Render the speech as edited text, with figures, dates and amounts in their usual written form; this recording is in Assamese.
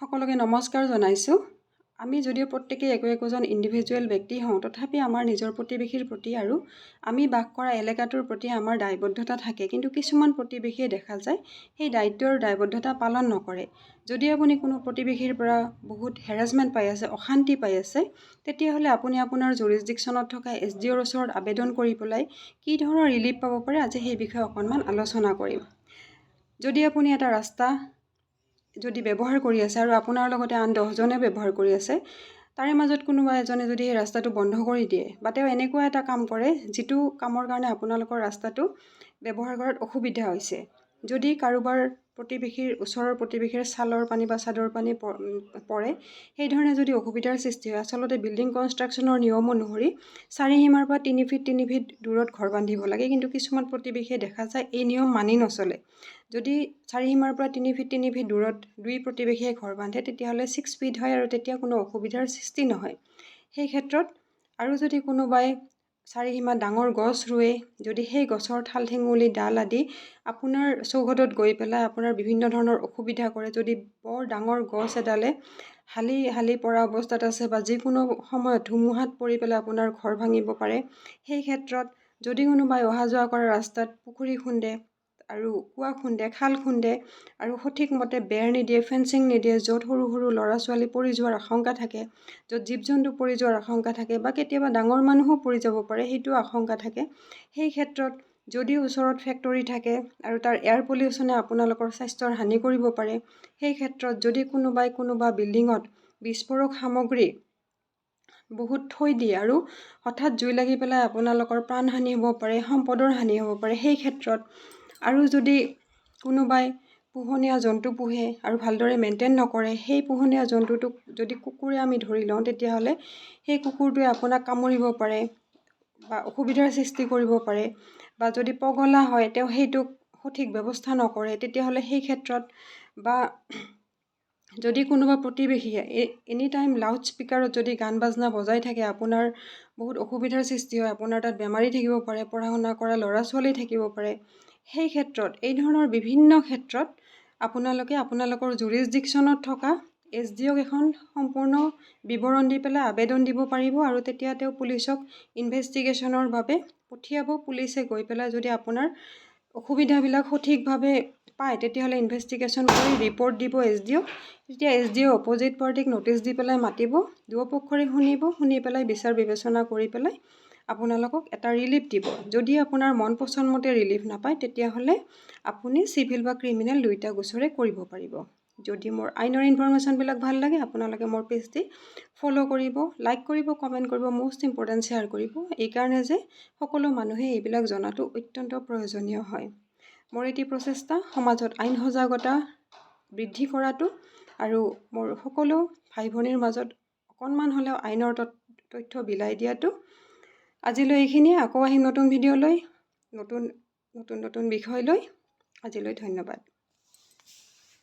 সকলোকে নমস্কাৰ জনাইছোঁ। আমি যদিও প্ৰত্যেকেই একোজন ইণ্ডিভিজুৱেল ব্যক্তি হওঁ, তথাপি আমাৰ নিজৰ প্ৰতিবেশীৰ প্ৰতি আৰু আমি বাস কৰা এলেকাটোৰ প্ৰতি আমাৰ দায়বদ্ধতা থাকে। কিন্তু কিছুমান প্ৰতিবেশীয়ে দেখা যায় সেই দায়িত্ব আৰু দায়বদ্ধতা পালন নকৰে। যদি আপুনি কোনো প্ৰতিবেশীৰ পৰা বহুত হেৰাছমেণ্ট পাই আছে, অশান্তি পাই আছে, তেতিয়াহ'লে আপুনি আপোনাৰ জুৰিছডিকশ্যনত থকা SDOৰ ওচৰত আবেদন কৰি পেলাই কি ধৰণৰ ৰিলিফ পাব পাৰে, আজি সেই বিষয়ে অকণমান আলোচনা কৰিম। যদি আপুনি এটা ৰাস্তা যদি ব্যৱহাৰ কৰি আছে আৰু আপোনাৰ লগতে আন 10জনে ব্যৱহাৰ কৰি আছে, তাৰে মাজত কোনোবা এজনে যদি সেই ৰাস্তাটো বন্ধ কৰি দিয়ে বা তেওঁ এনেকুৱা এটা কাম কৰে যিটো কামৰ কাৰণে আপোনালোকৰ ৰাস্তাটো ব্যৱহাৰ কৰাত অসুবিধা হৈছে, যদি কাৰোবাৰ প্ৰতিবেশীৰ ওচৰৰ প্ৰতিবেশীৰ ছালৰ পানী বা চাদৰ পানী পৰে, সেই ধৰণে যদি অসুবিধাৰ সৃষ্টি হয়, আচলতে বিল্ডিং কনষ্ট্ৰাকশ্যনৰ নিয়ম অনুসৰি 4 সীমাৰ পৰা 3 ফিট 3 ফিট দূৰত ঘৰ বান্ধিব লাগে। কিন্তু কিছুমান প্ৰতিবেশীয়ে দেখা যায় এই নিয়ম মানি নচলে। যদি 4 সীমাৰ পৰা 3 ফিট 3 ফিট দূৰত 2 প্ৰতিবেশীয়ে ঘৰ বান্ধে, তেতিয়াহ'লে 6 ফিট হয় আৰু তেতিয়া কোনো অসুবিধাৰ সৃষ্টি নহয়। সেই ক্ষেত্ৰত আৰু যদি কোনোবাই 4 সীমাত ডাঙৰ গছ ৰুৱে, যদি সেই গছৰ ঠাল ঠেঙুলি ডাল আদি আপোনাৰ চৌহদত গৈ পেলাই আপোনাৰ বিভিন্ন ধৰণৰ অসুবিধা কৰে, যদি বৰ ডাঙৰ গছ এডালে হালি পৰা অৱস্থাত আছে বা যিকোনো সময়ত ধুমুহাত পৰি পেলাই আপোনাৰ ঘৰ ভাঙিব পাৰে, সেই ক্ষেত্ৰত যদি কোনোবাই অহা যোৱা কৰা ৰাস্তাত পুখুৰী খুন্দে আৰু কুঁৱা খুন্দে, খাল খুন্দে আৰু সঠিক মতে বেৰ নিদিয়ে, ফেঞ্চিং নিদিয়ে, য'ত সৰু সৰু ল'ৰা ছোৱালী পৰি যোৱাৰ আশংকা থাকে, য'ত জীৱ জন্তু পৰি যোৱাৰ আশংকা থাকে বা কেতিয়াবা ডাঙৰ মানুহো পৰি যাব পাৰে, সেইটো আশংকা থাকে, সেই ক্ষেত্ৰত যদি ওচৰত ফেক্টৰী থাকে আৰু তাৰ এয়াৰ পলিউশ্যনে আপোনালোকৰ স্বাস্থ্যৰ হানি কৰিব পাৰে, সেই ক্ষেত্ৰত যদি কোনোবা বিল্ডিঙত বিস্ফোৰক সামগ্ৰী বহুত থৈ দিয়ে আৰু হঠাৎ জুই লাগি পেলাই আপোনালোকৰ প্ৰাণহানি হ'ব পাৰে, সম্পদৰ হানি হ'ব পাৰে, সেই ক্ষেত্ৰত আৰু যদি কোনোবাই পোহনীয়া জন্তু পোহে আৰু ভালদৰে মেইনটেইন নকৰে, সেই পোহনীয়া জন্তুটোক যদি কুকুৰে আমি ধৰি লওঁ, তেতিয়াহ'লে সেই কুকুৰটোৱে আপোনাক কামুৰিব পাৰে বা অসুবিধাৰ সৃষ্টি কৰিব পাৰে। বা যদি পগলা হয়, তেওঁ সেইটোক সঠিক ব্যৱস্থা নকৰে, তেতিয়াহ'লে সেই ক্ষেত্ৰত বা যদি কোনোবা প্ৰতিবেশীয়ে এনি টাইম লাউড স্পীকাৰত যদি গান বাজনা বজাই থাকে, আপোনাৰ বহুত অসুবিধাৰ সৃষ্টি হয়, আপোনাৰ তাত বেমাৰী থাকিব পাৰে, পঢ়া শুনা কৰা ল'ৰা ছোৱালী থাকিব পাৰে। সেই ক্ষেত্ৰত এই ধৰণৰ বিভিন্ন ক্ষেত্ৰত আপোনালোকে আপোনালোকৰ জুৰিছডিকশ্যনত থকা SDOক এখন সম্পূৰ্ণ বিৱৰণ দি পেলাই আবেদন দিব পাৰিব আৰু তেতিয়া তেওঁ পুলিচক ইনভেষ্টিগেশ্যনৰ বাবে পঠিয়াব। পুলিচে গৈ পেলাই যদি আপোনাৰ অসুবিধাবিলাক সঠিকভাৱে পায়, তেতিয়াহ'লে ইনভেষ্টিগেশ্যন কৰি ৰিপৰ্ট দিব SDOক। তেতিয়া SDO অপজিট পাৰ্টিক নটিচ দি পেলাই মাতিব, দুয়োপক্ষৰে শুনি পেলাই বিচাৰ বিবেচনা কৰি পেলাই আপোনালোকক এটা ৰিলিফ দিব। যদি আপোনাৰ মন পচন্দ মতে ৰিলিফ নাপায়, তেতিয়াহ'লে আপুনি চিভিল বা ক্ৰিমিনেল দুয়োটা গোচৰে কৰিব পাৰিব। যদি মোৰ আইনৰ ইনফৰমেশ্যনবিলাক ভাল লাগে, আপোনালোকে মোৰ পেজটি ফ'ল' কৰিব, লাইক কৰিব, কমেণ্ট কৰিব, মষ্ট ইম্পৰ্টেণ্ট শ্বেয়াৰ কৰিব, এইকাৰণে যে সকলো মানুহে এইবিলাক জনাটো অত্যন্ত প্ৰয়োজনীয় হয়। মোৰ এটি প্ৰচেষ্টা সমাজত আইন সজাগতা বৃদ্ধি কৰাটো আৰু মোৰ সকলো ভাই ভনীৰ মাজত অকণমান হ'লেও আইনৰ তথ্য বিলাই দিয়াটো। আজিলৈ এইখিনিয়ে, আকৌ আহিম নতুন ভিডিঅ' লৈ, নতুন বিষয় লৈ। আজিলৈ ধন্যবাদ।